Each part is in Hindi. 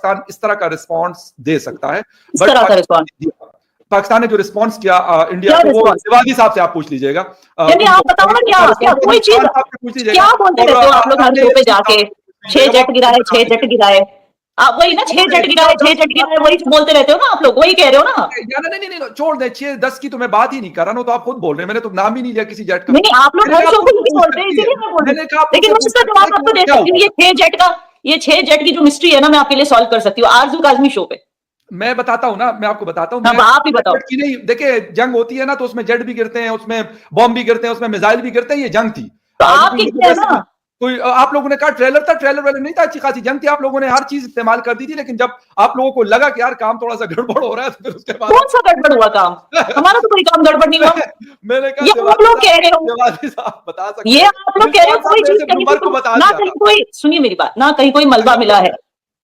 पाकिस्तान इस तरह का रिस्पॉन्स दे सकता है, बट पाकिस्तान ने जो रिस्पॉन्स किया इंडिया को, वो शिवाजी साहब से आप पूछ लीजिएगा। आप बताओ ना क्या कोई चीज क्या बोलते रहते हो आप लोग हर शो पे जाके, 6 जेट गिराए 6 जेट गिराए, आप वही ना 6 जेट गिराए 6 जेट गिराए वही बोलते रहते हो ना आप लोग, वही कह रहे हो ना। नहीं छोड़ दे, 6-10 की तो मैं बात ही नहीं कर रहा हूं, तो आप खुद बोल रहे हैं, मैंने तो नाम ही नहीं लिया किसी जेट का। नहीं आप लोग हर शो पे यही बोलते हैं, इसीलिए मैं बोल रही हूं, लेकिन मैं इसका जवाब आपको दे सकती हूँ। ये 6 जेट की जो मिस्ट्री है ना, मैं आपके लिए सॉल्व कर सकती हूँ आरजू काज़मी शो पे। मैं बताता हूँ ना, मैं आपको बताता हूँ। आप ही बताओ। नहीं देखिए, जंग होती है ना तो उसमें जेट भी गिरते हैं, उसमें बॉम्ब भी गिरते हैं, उसमें मिसाइल भी गिरते हैं, ये जंग थी। तो आप कोई आप लोगों ने कहा ट्रेलर था, ट्रेलर वाले नहीं था, अच्छी खासी जंग थी, आप लोगों ने हर चीज इस्तेमाल कर दी थी, लेकिन जब आप लोगों को लगा कि यार काम थोड़ा सा गड़बड़ हो रहा है, तो फिर उसके बाद कौन सा गड़बड़ हुआ काम? हमारा तो कोई काम गड़बड़ नहीं हुआ। मैंने कहा ये आप लोग कह रहे हो, बता सकते, ये आप लोग कह रहे हो कोई चीज ना कहीं कोई, सुनिए मेरी बात, ना कहीं कोई मलबा मिला है,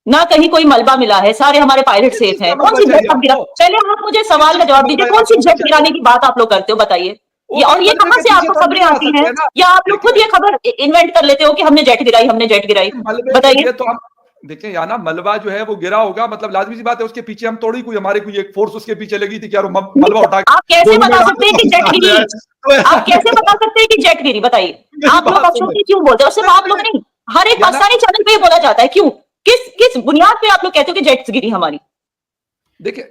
ना कहीं कोई मलबा मिला है, सारे हमारे पायलट सेफ हैं। कौन सी जेट गिरा? पहले आप मुझे सवाल का जवाब दीजिए, कौन सी जेट गिराने की बात आप लोग करते हो, बताइए। और ये कहां से आपको खबरें आती हैं, या आप लोग खुद ये खबर इन्वेंट कर लेते हो कि हमने जेट गिराई, हमने जेट गिराई? बताइए। तो हम देखिए या ना, मलबा जो है वो गिरा होगा, मतलब लाजमी सी बात है, उसके पीछे हम थोड़ी कोई हमारे कोई एक फोर्स उसके पीछे लगी थी कि यार मलबा उठा के। आप कैसे बता सकते हैं कि जेट गिरी? आप कैसे बता सकते हैं कि जेट गिरी? बताइए। आप लोग अफसोस क्यों बोलते हो? सिर्फ आप लोग नहीं, हर एक पाकिस्तानी चैनल पे बोला जाता है, क्यों? किस बुनियाद पे आप लोग कहते हो कि जेट्स गिरी हमारी? देखिए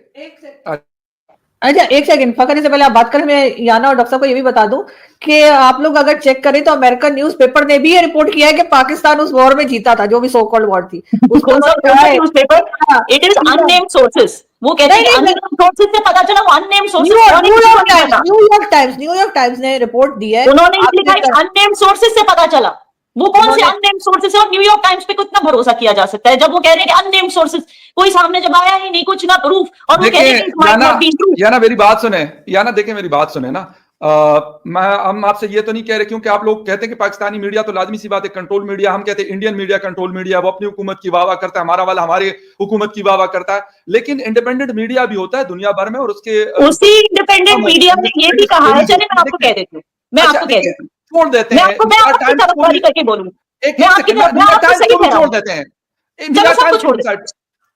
अच्छा एक सेकंड, फकरने से पहले आप बात करें, मैं याना और डॉक्टर साहब को ये भी बता दूं कि आप लोग अगर चेक करें तो अमेरिकन न्यूज़पेपर ने भी ये रिपोर्ट किया है कि पाकिस्तान उस वॉर में जीता था, जो भी सो कॉल्ड वॉर थी। उसको newspaper, it is unnamed sources, वो कहते हैं अननेम्ड सोर्सेस से पता चला, वो अननेम्ड सोर्सेस। न्यूयॉर्क टाइम्स ने रिपोर्ट दी है, उन्होंने लिखा है अननेम्ड सोर्सेस से पता चला। वो कौन से अननेम्ड सोर्सेस है? और न्यूयॉर्क टाइम्स पे कितना भरोसा किया जा सकता है जब वो कह रहे हैं कि अननेम्ड सोर्सेस, कोई सामने जब आया ही नहीं, कुछ ना प्रूफ, और वो कह रहे हैं या ना मेरी बात सुने, या ना देखिए मेरी बात सुने ना, हम आपसे ये तो नहीं कह रहे, क्योंकि आप लोग कहते हैं कि पाकिस्तानी मीडिया तो लाजमी सी बात है कंट्रोल मीडिया, हम कहते हैं इंडियन मीडिया कंट्रोल मीडिया, वो अपनी हुकूमत की वाह करता है, हमारा वाला हमारे हुकूमत की वाह करता है, लेकिन इंडिपेंडेंट मीडिया भी होता है दुनिया भर में, और उसके उसी इंडिपेंडेंट मीडिया ने ये भी कहा है, चले मैं आपको कह देती हूँ, मैं आपको कह देती हूँ, छोड़ देते हैं, करके बोलूं, छोड़ देते हैं।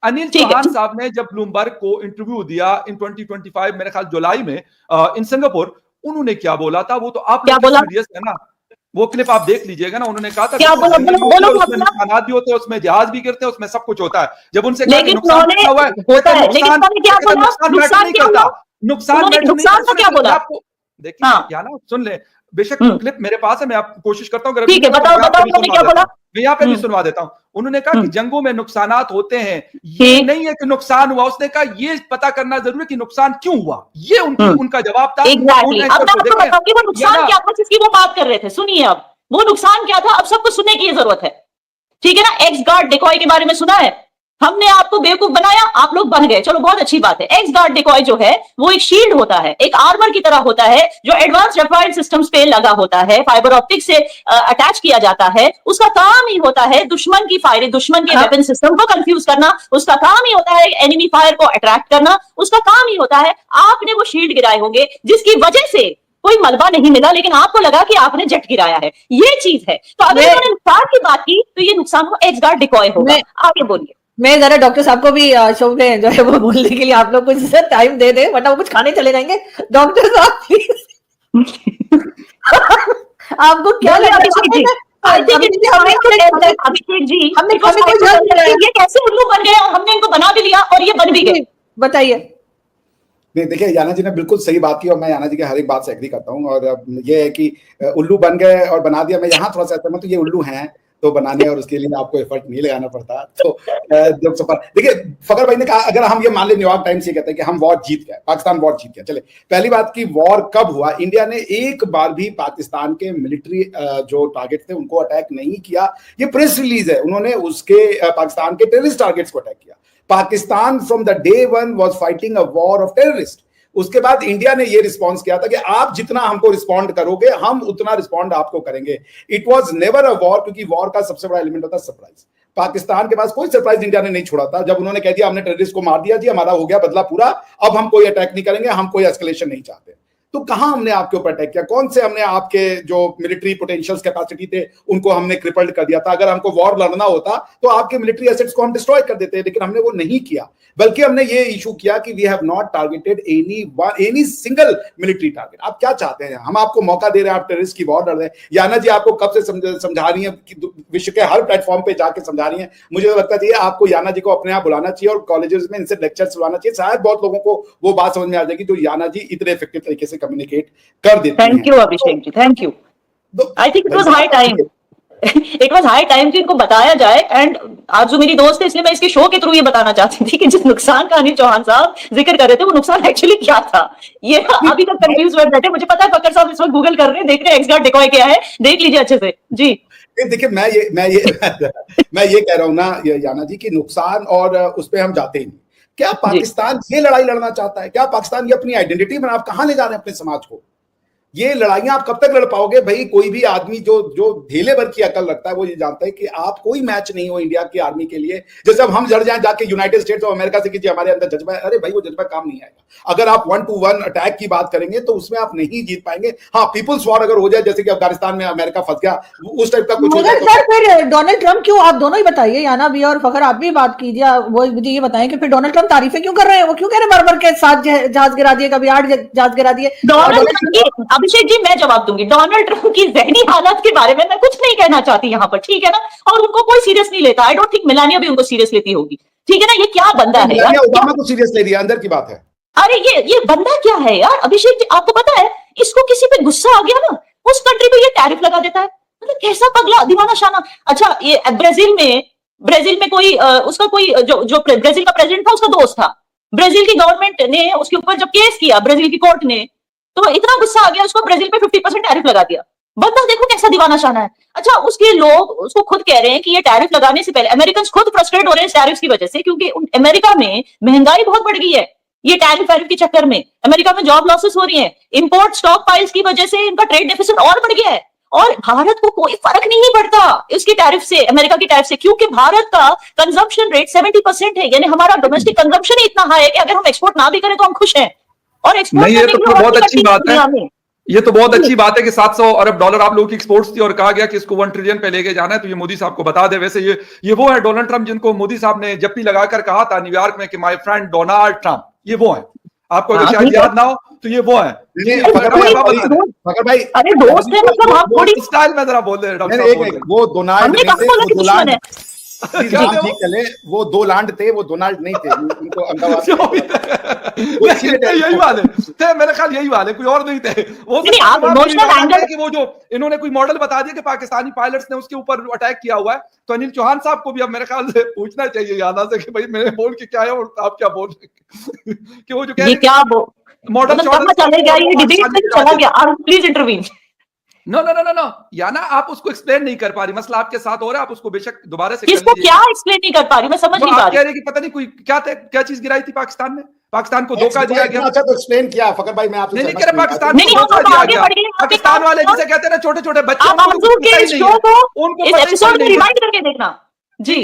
अनिल चौहान साहब ने जब ब्लूमबर्ग को इंटरव्यू दिया इन 2025 मेरे ख्याल जुलाई में इन सिंगापुर, उन्होंने क्या बोला था वो तो आप क्या बोला है ना, वो क्लिप आप देख लीजिएगा ना, उन्होंने कहा था क्या बोला, उसमें नुकसान भी होते हैं, उसमें जहाज भी गिरते हैं, उसमें सब कुछ होता है। जब उनसे नुकसान क्या बोला, देखिए या ना सुन ले, बेशक क्लिप मेरे पास है, मैं आपको कोशिश करता हूँ, ठीक है बताओ क्या बोला, मैं यहाँ पे भी सुनवा देता हूँ। उन्होंने कहा कि जंगों में नुकसानात होते हैं, ये नहीं है कि नुकसान हुआ, उसने कहा ये पता करना जरूरी है कि नुकसान क्यों हुआ, ये उनका जवाब था। अब मैं आपको बताऊंगी वो नुकसान क्या था जिसकी वो बात कर रहे थे, सुनिए अब वो नुकसान क्या था, अब सबको सुनने की जरूरत है, ठीक है ना। एक्स गार्ड डिकॉय के बारे में सुना है, हमने आपको बेवकूफ बनाया, आप लोग बन गए, चलो बहुत अच्छी बात है। एक्स गार्ड डिकॉय जो है वो एक शील्ड होता है, एक आर्मर की तरह होता है, जो एडवांस रेफाइल सिस्टम्स पे लगा होता है, फाइबर ऑप्टिक से अटैच किया जाता है। उसका काम ही होता है दुश्मन की फायरिंग, दुश्मन के वेपन सिस्टम को कंफ्यूज करना, उसका काम ही होता है एनिमी फायर को अट्रैक्ट करना, उसका काम ही होता है। आपने वो शील्ड गिराए होंगे जिसकी वजह से कोई मलबा नहीं मिला, लेकिन आपको लगा कि आपने जेट गिराया है, ये चीज है। तो अगर उन्होंने नुकसान की बात की तो ये नुकसान वो एक्स गार्ड डिकॉय होगा। आगे बोलिए। मैं जरा डॉक्टर साहब को भी शो में जो है वो बोलने के लिए आप लोग कुछ टाइम दे दे, वरना वो कुछ खाने चले जाएंगे। डॉक्टर साहब प्लीज आपको क्या लगा ये कैसे उल्लू बन गए, हमने इनको बना भी लिया और ये बन भी गए, बताइए। नहीं देखिए, याना जी ने बिल्कुल सही बात की और मैं याना जी की हर एक बात से एग्री करता हूँ। और ये है कि उल्लू बन गए और बना दिया, मैं यहाँ थोड़ा सा सहमत हूँ, ये उल्लू हैं तो बनाने और उसके लिए आपको एफर्ट नहीं लगाना पड़ता। तो देखिए फकर भाई ने कहा अगर हम ये मान ले, न्यूयॉर्क टाइम्स ये कहते हैं कि हम वॉर जीत गए, पाकिस्तान वॉर जीत गया। चले पहली बात की वॉर कब हुआ, इंडिया ने एक बार भी पाकिस्तान के मिलिट्री जो टारगेट थे उनको अटैक नहीं किया। ये प्रेस रिलीज है, उन्होंने उसके पाकिस्तान के टेररिस्ट टारगेट्स को अटैक किया। Pakistan from the day one was fighting a war of terrorist. उसके बाद इंडिया ने ये रिस्पांस किया था कि आप जितना हमको रिस्पॉन्ड करोगे हम उतना रिस्पॉन्ड आपको करेंगे। It was never a war, क्योंकि वॉर का सबसे बड़ा एलिमेंट होता है सरप्राइज। पाकिस्तान के पास कोई सरप्राइज इंडिया ने नहीं छोड़ा था। जब उन्होंने कह दिया हमने टेररिस्ट को मार दिया जी, हमारा हो गया बदला पूरा, अब हम कोई अटैक नहीं करेंगे, हम कोई एस्केलेशन नहीं चाहते। तो कहां हमने आपके ऊपर अटैक किया, कौन से हमने आपके जो मिलिट्री पोटेंशियल्स कैपेसिटी थे उनको हमने क्रिपल्ड कर दिया था। अगर हमको वॉर लड़ना होता तो आपके मिलिट्री एसेट्स को हम डिस्ट्रॉय कर देते, लेकिन हमने वो नहीं किया, बल्कि हमने ये इशू किया कि we have not targeted any single military target. आप क्या चाहते हैं, हम आपको मौका दे रहे हैं, आप टेररिस्ट की वॉर लड़ रहे हैं। याना जी आपको कब से समझा रही है कि विश्व के हर प्लेटफॉर्म पे जाके समझा रही है, मुझे तो लगता है आपको याना जी को अपने आप बुलाना चाहिए और कॉलेजेस में इनसे लेक्चर्स बुलाना चाहिए, शायद बहुत लोगों को वो बात समझ में आ जाएगी जो याना जी इतने इफेक्टिव तरीके से कम्युनिकेट कर देते हैं। Thank you Abhishek ji, thank you. I think it was high time, it was high time कि इनको बताया जाए। एंड आज जो मेरी दोस्त है, इसलिए मैं इसके शो के थ्रू ये बताना चाहती थी कि जिस नुकसान का अनिल चौहान साहब जिक्र कर रहे थे वो नुकसान एक्चुअली क्या था, ये अभी तक कंफ्यूज हुए बैठे। मुझे पता है फक्कर साहब इस वक्त गूगल कर रहे हैं, देख रहे हैं एक्स गार्ड डिकॉय क्या है, देख लीजिए अच्छे से जी। देखिए मैं ये कह रहा हूं ना याना जी कि नुकसान और उस पर हम जाते ही नहीं। क्या पाकिस्तान ये लड़ाई लड़ना चाहता है? क्या पाकिस्तान ये अपनी आइडेंटिटी बना, आप कहां ले जा रहे हैं अपने समाज को? ये लड़ाइयां आप कब तक लड़ पाओगे भाई? कोई भी आदमी जो ढेले भर की अकल रखता है वो ये जानता है कि आप कोई मैच नहीं हो इंडिया की आर्मी के लिए। जैसे अब हम लड़ जाएं जाके यूनाइटेड स्टेट्स ऑफ अमेरिका से कि हमारे अंदर जज्बा है, अरे भाई वो जज्बा काम नहीं आएगा। अगर आप 1-to-1 अटैक की बात करेंगे तो उसमें आप नहीं जीत पाएंगे। हाँ, पीपुल्स वॉर अगर हो जाए, जैसे कि अफगानिस्तान में अमेरिका फंस गया, उस टाइप का कुछ हो जाए। सर फिर डोनाल्ड ट्रंप क्यों, आप दोनों ही बताइए, याना भी और फखर आप भी बात कीजिए, वो मुझे ये बताएं कि फिर डोनाल्ड ट्रंप तारीफें क्यों कर रहे हैं? वो क्यों कह रहे हैं बार-बार के 7 जहाज गिरा दिए, कभी 8 जहाज गिरा दिए? अभिषेक जी मैं जवाब दूंगी, डोनाल्ड ट्रंप की जहनी हालत के बारे में मैं कुछ नहीं कहना चाहती यहाँ पर, ठीक है ना, और उनको कोई सीरियस नहीं लेता। आई डोंट थिंक मेलानिया भी उनको सीरियस लेती होगी, ठीक है ना। ये क्या बंदा है यार, ओबामा को सीरियस ले लिया, अंदर की बात है। अरे ये बंदा क्या है यार अभिषेक जी, आपको पता है इसको किसी पे गुस्सा आ गया ना, उस कंट्री पे ये टैरिफ लगा देता है। मतलब कैसा पगला दीवाना शाना। अच्छा, ये ब्राजील में कोई उसका कोई जो ब्राजील का प्रेसिडेंट था उसका दोस्त था, ब्राजील की गवर्नमेंट ने उसके ऊपर जब केस किया ब्राजील की कोर्ट ने, तो इतना गुस्सा आ गया उसको ब्राजील पे 50% टैरिफ लगा दिया। बंदा देखो कैसा दीवाना शाना है। अच्छा, उसके लोग उसको खुद कह रहे हैं कि ये टैरिफ लगाने से पहले, अमेरिकन खुद फ्रस्ट्रेट हो रहे हैं टैरिफ की वजह से, क्योंकि अमेरिका में महंगाई बहुत बढ़ गई है। ये टैरिफ के चक्कर में अमेरिका में जॉब लॉसेस हो रही है, इंपोर्ट स्टॉक पाइल्स की वजह से इनका ट्रेड डेफिसिट और बढ़ गया है, और भारत को कोई फर्क नहीं पड़ता इसकी टैरिफ से, अमेरिका की टैरिफ से, क्योंकि भारत का कंजम्पशन रेट 70% है, यानी हमारा डोमेस्टिक कंजम्पशन ही इतना हाई है कि अगर हम एक्सपोर्ट ना भी करें तो हम खुश हैं। और एक्सपोर्ट नहीं, ये तो बहुत अच्छी बात है, ये तो बहुत अच्छी बात है कि 700 अरब डॉलर आप लोगों की एक्सपोर्ट्स थी और कहा गया कि इसको 1 ट्रिलियन पे लेके जाना है, तो ये मोदी साहब को बता दे। वैसे ये वो है डोनाल्ड ट्रंप जिनको मोदी साहब ने जप्पी लगाकर कहा था न्यूयॉर्क में कि माय फ्रेंड डोनाल्ड ट्रंप, ये वो है। आपको अगर शायद याद ना हो तो ये वो है। फकर भाई अरे दोस्त है, मतलब आप थोड़ी स्टाइल में जरा बोल रहे डॉक्टर साहब, वो डोनाल्ड वो दो लांड थे, वो डोनाल्ड नहीं थे, उनको अहमदाबाद यही वाले थे, मेरे ख्याल यही वाले, कोई और नहीं थे। वो कि वो जो इन्होंने कोई मॉडल बता दिया कि पाकिस्तानी पायलट्स ने उसके ऊपर अटैक किया हुआ है, तो अनिल चौहान साहब को भी अब मेरे ख्याल से पूछना चाहिए याना से कि भाई मैंने बोल के क्या है और आप क्या बोल रहे कि वो जो कह रहे मॉडल चलेगा, ये डिबेट में चला गया, प्लीज इंटरवीन। नो याना आप उसको एक्सप्लेन नहीं कर पा रही, मसला आपके साथ हो रहा है, आप उसको बेशक दोबारा से किसको क्या एक्सप्लेन नहीं कर पा रही, मैं समझ नहीं पा रही। कह रही कि पता नहीं कोई क्या चीज गिराई थी पाकिस्तान में, पाकिस्तान को धोखा दिया गया। अच्छा, तो एक्सप्लेन किया फकर भाई, मैं आपसे नहीं कह रहे पाकिस्तान को धोखा दिया गया। पाकिस्तान वाले जिसे कहते हैं ना छोटे छोटे बच्चे, आप मंजूर के इस शो को इस एपिसोड में रिमाइंड करके देखना जी।